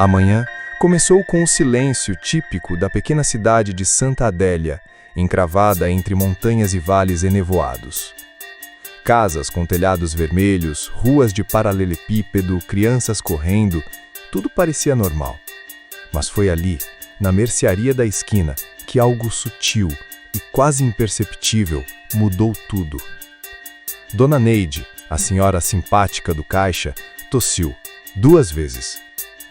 A manhã começou com o silêncio típico da pequena cidade de Santa Adélia, encravada entre montanhas e vales enevoados. Casas com telhados vermelhos, ruas de paralelepípedo, crianças correndo, tudo parecia normal. Mas foi ali, na mercearia da esquina, que algo sutil e quase imperceptível mudou tudo. Dona Neide, a senhora simpática do caixa, tossiu 2 vezes.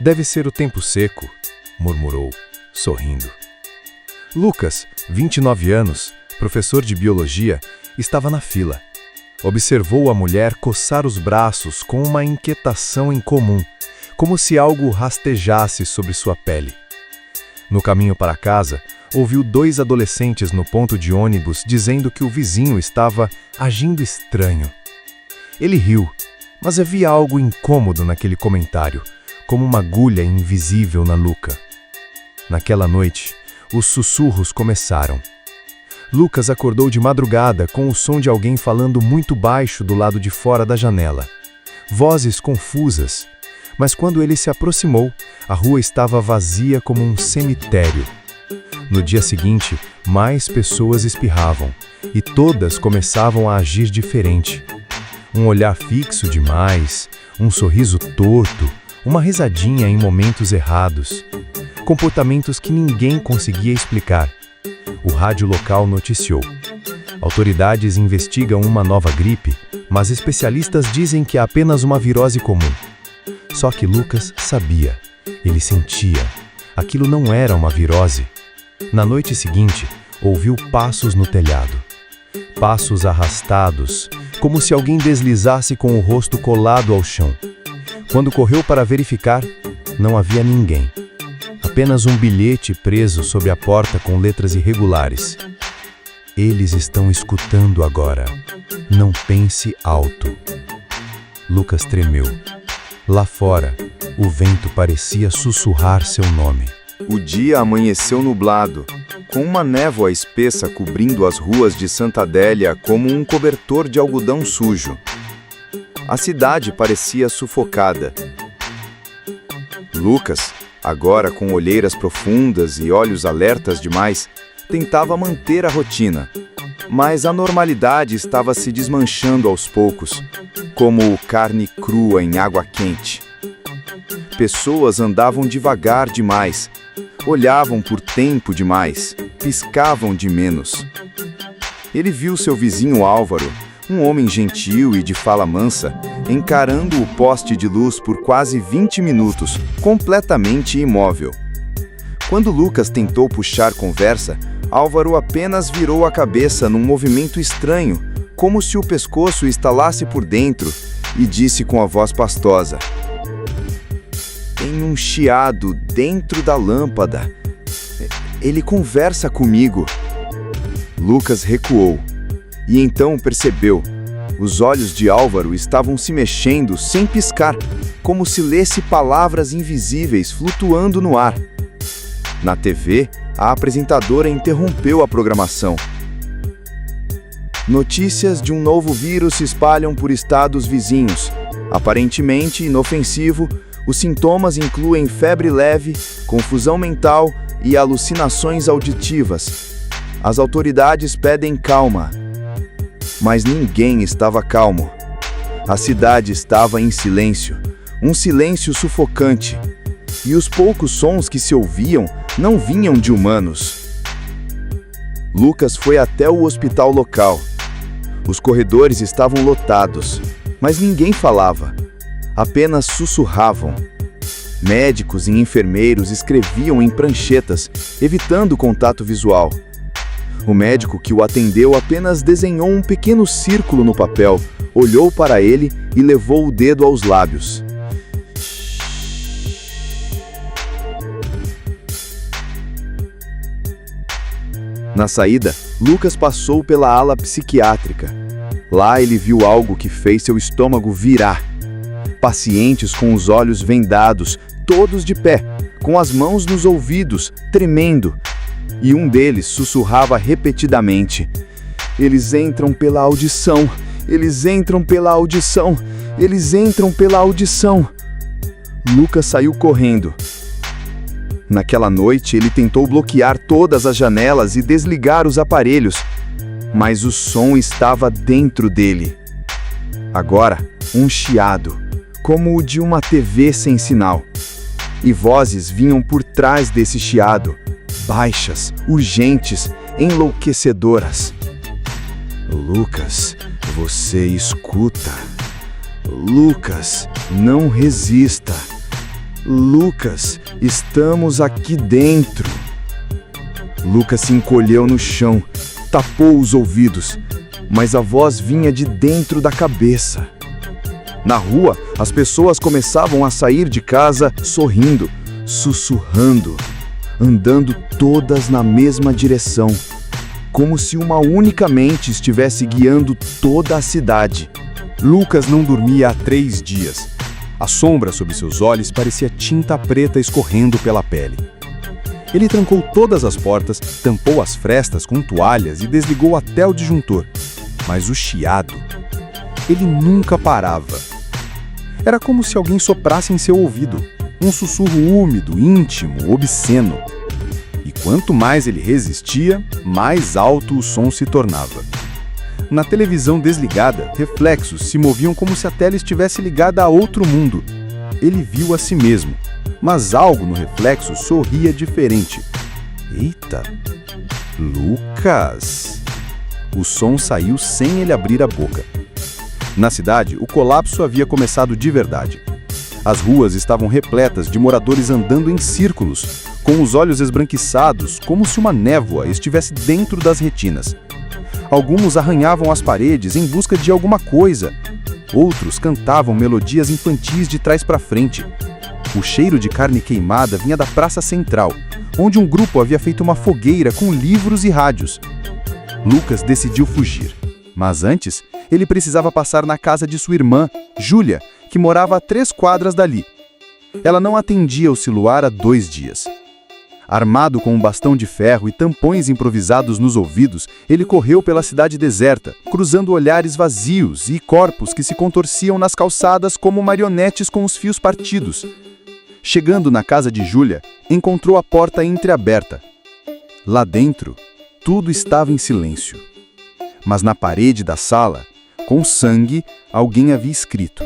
"Deve ser o tempo seco", murmurou, sorrindo. Lucas, 29 anos, professor de biologia, estava na fila. Observou a mulher coçar os braços com uma inquietação incomum, como se algo rastejasse sobre sua pele. No caminho para casa, ouviu 2 adolescentes no ponto de ônibus dizendo que o vizinho estava agindo estranho. Ele riu, mas havia algo incômodo naquele comentário, como uma agulha invisível na nuca. Naquela noite, os sussurros começaram. Lucas acordou de madrugada com o som de alguém falando muito baixo do lado de fora da janela. Vozes confusas, mas quando ele se aproximou, a rua estava vazia como um cemitério. No dia seguinte, mais pessoas espirravam, e todas começavam a agir diferente. Um olhar fixo demais, um sorriso torto, uma risadinha em momentos errados. Comportamentos que ninguém conseguia explicar. O rádio local noticiou. Autoridades investigam uma nova gripe, mas especialistas dizem que é apenas uma virose comum. Só que Lucas sabia, ele sentia. Aquilo não era uma virose. Na noite seguinte, ouviu passos no telhado. Passos arrastados, como se alguém deslizasse com o rosto colado ao chão. Quando correu para verificar, não havia ninguém. Apenas um bilhete preso sobre a porta com letras irregulares. "Eles estão escutando agora. Não pense alto." Lucas tremeu. Lá fora, o vento parecia sussurrar seu nome. O dia amanheceu nublado, com uma névoa espessa cobrindo as ruas de Santa Adélia como um cobertor de algodão sujo. A cidade parecia sufocada. Lucas, agora com olheiras profundas e olhos alertas demais, tentava manter a rotina, mas a normalidade estava se desmanchando aos poucos, como carne crua em água quente. Pessoas andavam devagar demais, olhavam por tempo demais, piscavam de menos. Ele viu seu vizinho Álvaro, um homem gentil e de fala mansa, encarando o poste de luz por quase 20 minutos, completamente imóvel. Quando Lucas tentou puxar conversa, Álvaro apenas virou a cabeça num movimento estranho, como se o pescoço estalasse por dentro, e disse com a voz pastosa: "Tem um chiado dentro da lâmpada. Ele conversa comigo." Lucas recuou, e então percebeu. Os olhos de Álvaro estavam se mexendo sem piscar, como se lesse palavras invisíveis flutuando no ar. Na TV, a apresentadora interrompeu a programação. Notícias de um novo vírus se espalham por estados vizinhos. Aparentemente inofensivo, os sintomas incluem febre leve, confusão mental e alucinações auditivas. As autoridades pedem calma. Mas ninguém estava calmo. A cidade estava em silêncio, um silêncio sufocante. E os poucos sons que se ouviam não vinham de humanos. Lucas foi até o hospital local. Os corredores estavam lotados, mas ninguém falava. Apenas sussurravam. Médicos e enfermeiros escreviam em pranchetas, evitando contato visual. O médico que o atendeu apenas desenhou um pequeno círculo no papel, olhou para ele e levou o dedo aos lábios. Na saída, Lucas passou pela ala psiquiátrica. Lá ele viu algo que fez seu estômago virar. Pacientes com os olhos vendados, todos de pé, com as mãos nos ouvidos, tremendo. E um deles sussurrava repetidamente: "Eles entram pela audição, eles entram pela audição, eles entram pela audição." Lucas saiu correndo, Naquela noite, ele tentou bloquear todas as janelas e desligar os aparelhos, mas o som estava dentro dele. Agora, um chiado, como o de uma TV sem sinal. E vozes vinham por trás desse chiado, baixas, urgentes, enlouquecedoras. Lucas, você escuta. Lucas, não resista. Lucas, estamos aqui dentro. Lucas se encolheu no chão, tapou os ouvidos, mas a voz vinha de dentro da cabeça. Na rua, as pessoas começavam a sair de casa sorrindo, sussurrando, andando todas na mesma direção, como se uma única mente estivesse guiando toda a cidade. Lucas não dormia há 3 dias. A sombra sob seus olhos parecia tinta preta escorrendo pela pele. Ele trancou todas as portas, tampou as frestas com toalhas e desligou até o disjuntor. Mas o chiado, ele nunca parava. Era como se alguém soprasse em seu ouvido, um sussurro úmido, íntimo, obsceno. E quanto mais ele resistia, mais alto o som se tornava. Na televisão desligada, reflexos se moviam como se a tela estivesse ligada a outro mundo. Ele viu a si mesmo, mas algo no reflexo sorria diferente. Eita! Lucas! O som saiu sem ele abrir a boca. Na cidade, o colapso havia começado de verdade. As ruas estavam repletas de moradores andando em círculos, com os olhos esbranquiçados, como se uma névoa estivesse dentro das retinas. Alguns arranhavam as paredes em busca de alguma coisa. Outros cantavam melodias infantis de trás para frente. O cheiro de carne queimada vinha da praça central, onde um grupo havia feito uma fogueira com livros e rádios. Lucas decidiu fugir, mas antes ele precisava passar na casa de sua irmã, Júlia, que morava a 3 quadras dali. Ela não atendia o celular há 2 dias. Armado com um bastão de ferro e tampões improvisados nos ouvidos, ele correu pela cidade deserta, cruzando olhares vazios e corpos que se contorciam nas calçadas como marionetes com os fios partidos. Chegando na casa de Júlia, encontrou a porta entreaberta. Lá dentro, tudo estava em silêncio. Mas na parede da sala, com sangue, alguém havia escrito: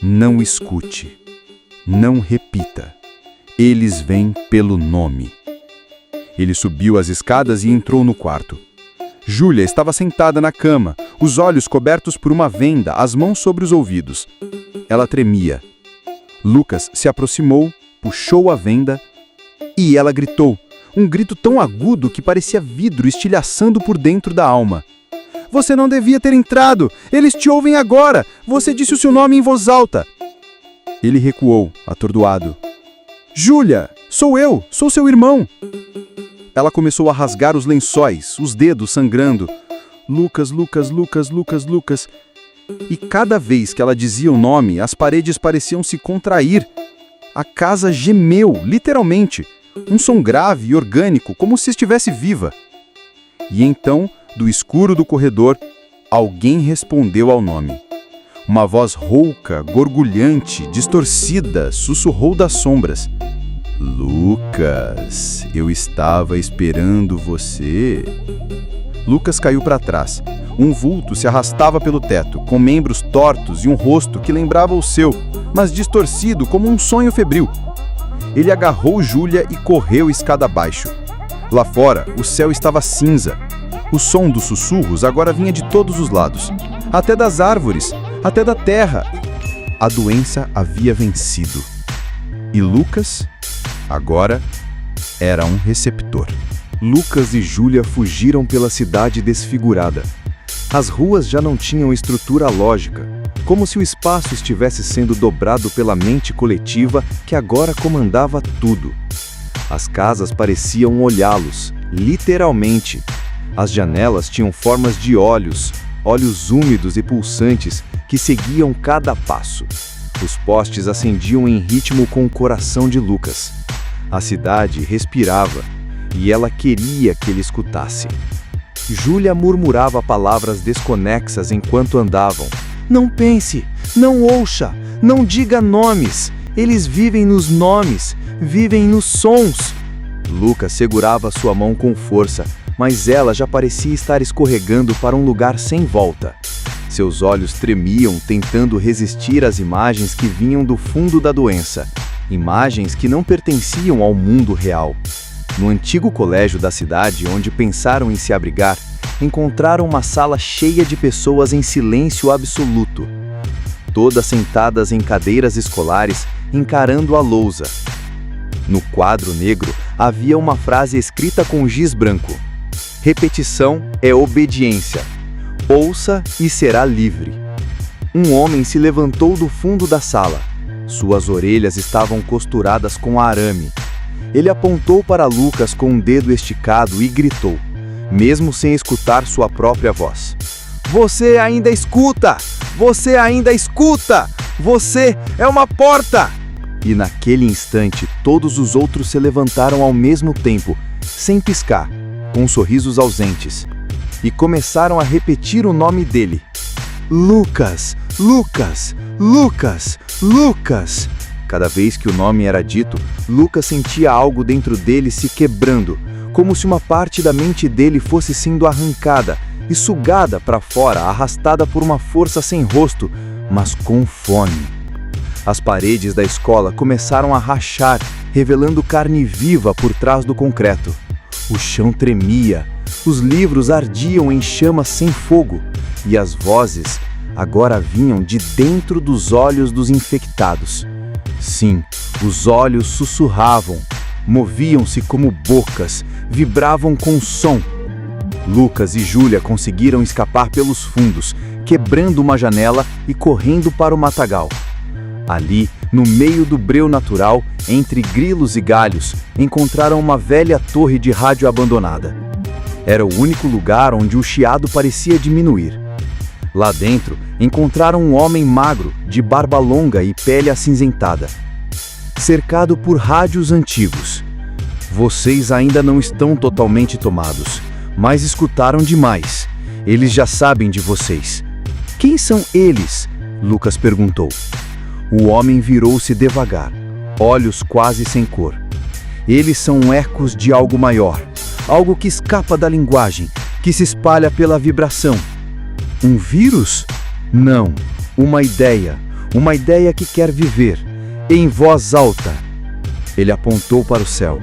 "Não escute, não repita. Eles vêm pelo nome." Ele subiu as escadas e entrou no quarto. Júlia estava sentada na cama, os olhos cobertos por uma venda, as mãos sobre os ouvidos. Ela tremia. Lucas se aproximou, puxou a venda e ela gritou, um grito tão agudo que parecia vidro estilhaçando por dentro da alma. "Você não devia ter entrado! Eles te ouvem agora! Você disse o seu nome em voz alta!" Ele recuou, atordoado. "Júlia, sou eu, sou seu irmão." Ela começou a rasgar os lençóis, os dedos sangrando. "Lucas, Lucas, Lucas, Lucas, Lucas." E cada vez que ela dizia o nome, as paredes pareciam se contrair. A casa gemeu, literalmente. Um som grave e orgânico, como se estivesse viva. E então, do escuro do corredor, alguém respondeu ao nome. Uma voz rouca, gorgulhante, distorcida, sussurrou das sombras. "Lucas, eu estava esperando você." Lucas caiu para trás. Um vulto se arrastava pelo teto, com membros tortos e um rosto que lembrava o seu, mas distorcido como um sonho febril. Ele agarrou Júlia e correu escada abaixo. Lá fora, o céu estava cinza. O som dos sussurros agora vinha de todos os lados, até das árvores, até da terra. A doença havia vencido. E Lucas, agora, era um receptor. Lucas e Júlia fugiram pela cidade desfigurada. As ruas já não tinham estrutura lógica, como se o espaço estivesse sendo dobrado pela mente coletiva que agora comandava tudo. As casas pareciam olhá-los, literalmente. As janelas tinham formas de olhos úmidos e pulsantes que seguiam cada passo. Os postes acendiam em ritmo com o coração de Lucas. A cidade respirava e ela queria que ele escutasse. Júlia murmurava palavras desconexas enquanto andavam. "Não pense, não ouça, não diga nomes. Eles vivem nos nomes. vivem nos sons. Lucas segurava sua mão com força, mas ela já parecia estar escorregando para um lugar sem volta. Seus olhos tremiam, tentando resistir às imagens que vinham do fundo da doença. Imagens que não pertenciam ao mundo real. No antigo colégio da cidade, onde pensaram em se abrigar, encontraram uma sala cheia de pessoas em silêncio absoluto. Todas sentadas em cadeiras escolares, encarando a lousa. No quadro negro, havia uma frase escrita com giz branco. Repetição é obediência. Ouça e será livre. Um homem se levantou do fundo da sala. Suas orelhas estavam costuradas com arame. Ele apontou para Lucas com um dedo esticado e gritou, mesmo sem escutar sua própria voz. Você ainda escuta! Você ainda escuta! Você é uma porta! E naquele instante, todos os outros se levantaram ao mesmo tempo, sem piscar, com sorrisos ausentes, e começaram a repetir o nome dele. Lucas! Lucas! Lucas! Lucas! Cada vez que o nome era dito, Lucas sentia algo dentro dele se quebrando, como se uma parte da mente dele fosse sendo arrancada e sugada para fora, arrastada por uma força sem rosto, mas com fome. As paredes da escola começaram a rachar, revelando carne viva por trás do concreto. O chão tremia, os livros ardiam em chamas sem fogo, e as vozes agora vinham de dentro dos olhos dos infectados. Sim, os olhos sussurravam, moviam-se como bocas, vibravam com som. Lucas e Júlia conseguiram escapar pelos fundos, quebrando uma janela e correndo para o matagal. Ali, no meio do breu natural, entre grilos e galhos, encontraram uma velha torre de rádio abandonada. Era o único lugar onde o chiado parecia diminuir. Lá dentro, encontraram um homem magro, de barba longa e pele acinzentada, cercado por rádios antigos. Vocês ainda não estão totalmente tomados, mas escutaram demais. Eles já sabem de vocês. Quem são eles? Lucas perguntou. O homem virou-se devagar, olhos quase sem cor. Eles são ecos de algo maior, algo que escapa da linguagem, que se espalha pela vibração. Um vírus? Não, uma ideia que quer viver, em voz alta. Ele apontou para o céu.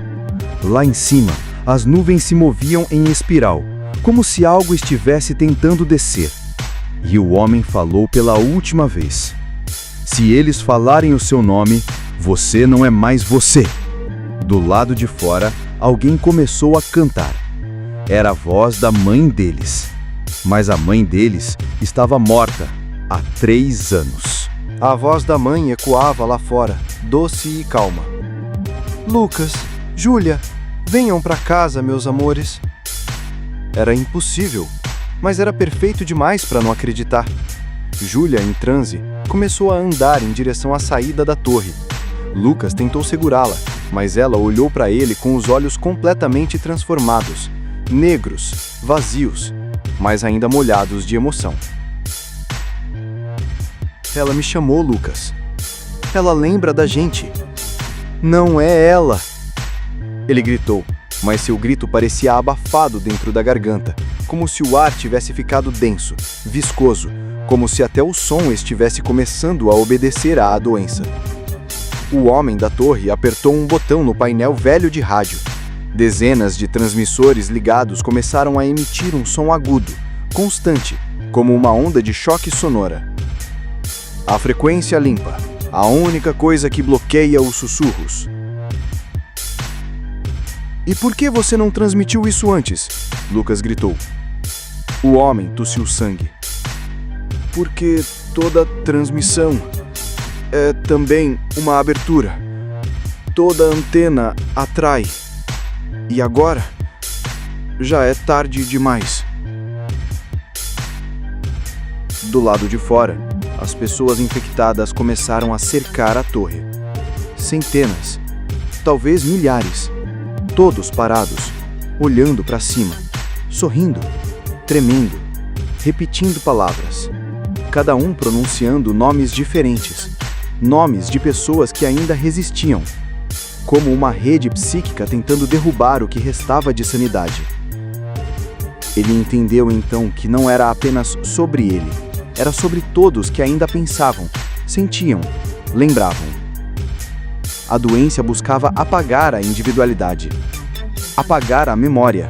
Lá em cima, as nuvens se moviam em espiral, como se algo estivesse tentando descer. E o homem falou pela última vez. Se eles falarem o seu nome, você não é mais você. Do lado de fora, alguém começou a cantar. Era a voz da mãe deles. Mas a mãe deles estava morta há 3 anos. A voz da mãe ecoava lá fora, doce e calma. Lucas, Júlia, venham para casa, meus amores. Era impossível, mas era perfeito demais para não acreditar. Júlia, em transe, começou a andar em direção à saída da torre. Lucas tentou segurá-la, mas ela olhou para ele com os olhos completamente transformados, negros, vazios, mas ainda molhados de emoção. Ela me chamou, Lucas. Ela lembra da gente. Não é ela! Ele gritou, mas seu grito parecia abafado dentro da garganta, como se o ar tivesse ficado denso, viscoso, como se até o som estivesse começando a obedecer à doença. O homem da torre apertou um botão no painel velho de rádio. Dezenas de transmissores ligados começaram a emitir um som agudo, constante, como uma onda de choque sonora. A frequência limpa, a única coisa que bloqueia os sussurros. E por que você não transmitiu isso antes? Lucas gritou. O homem tossiu sangue. Porque toda transmissão é também uma abertura. Toda antena atrai. E agora, já é tarde demais. Do lado de fora, as pessoas infectadas começaram a cercar a torre. Centenas, talvez milhares, todos parados, olhando para cima, sorrindo, tremendo, repetindo palavras, cada um pronunciando nomes diferentes, nomes de pessoas que ainda resistiam. como uma rede psíquica tentando derrubar o que restava de sanidade. Ele entendeu então que não era apenas sobre ele, era sobre todos que ainda pensavam, sentiam, lembravam. A doença buscava apagar a individualidade, apagar a memória,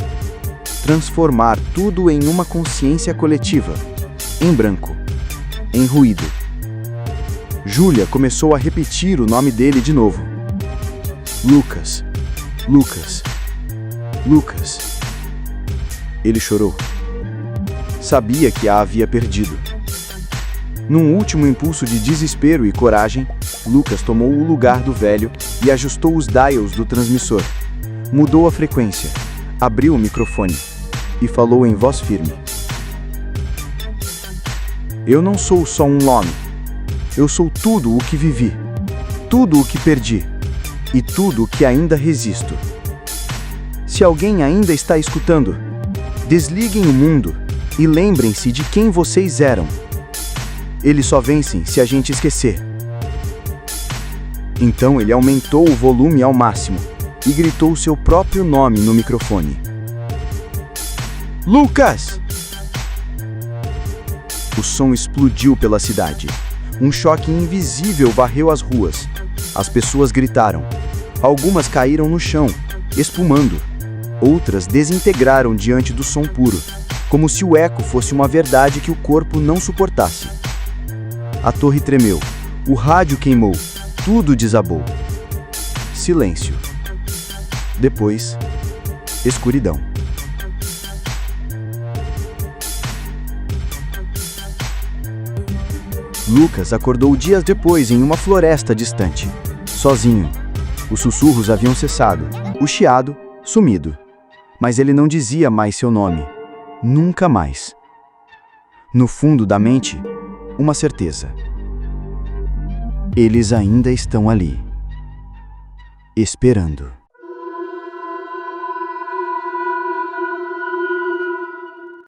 transformar tudo em uma consciência coletiva, em branco, em ruído. Júlia começou a repetir o nome dele de novo. Lucas, Lucas, Lucas. Ele chorou. Sabia que a havia perdido. Num último impulso de desespero e coragem, Lucas tomou o lugar do velho e ajustou os dials do transmissor. Mudou a frequência, abriu o microfone e falou em voz firme. Eu não sou só um nome. Eu sou tudo o que vivi, tudo o que perdi e tudo o que ainda resisto. Se alguém ainda está escutando, desliguem o mundo e lembrem-se de quem vocês eram. Eles só vencem se a gente esquecer. Então ele aumentou o volume ao máximo e gritou seu próprio nome no microfone. Lucas! O som explodiu pela cidade. Um choque invisível varreu as ruas. As pessoas gritaram. Algumas caíram no chão, espumando. Outras desintegraram diante do som puro, como se o eco fosse uma verdade que o corpo não suportasse. A torre tremeu, o rádio queimou, tudo desabou. Silêncio. Depois, escuridão. Lucas acordou dias depois em uma floresta distante, sozinho. Os sussurros haviam cessado, o chiado sumido. Mas ele não dizia mais seu nome. Nunca mais. No fundo da mente, uma certeza. Eles ainda estão ali, esperando.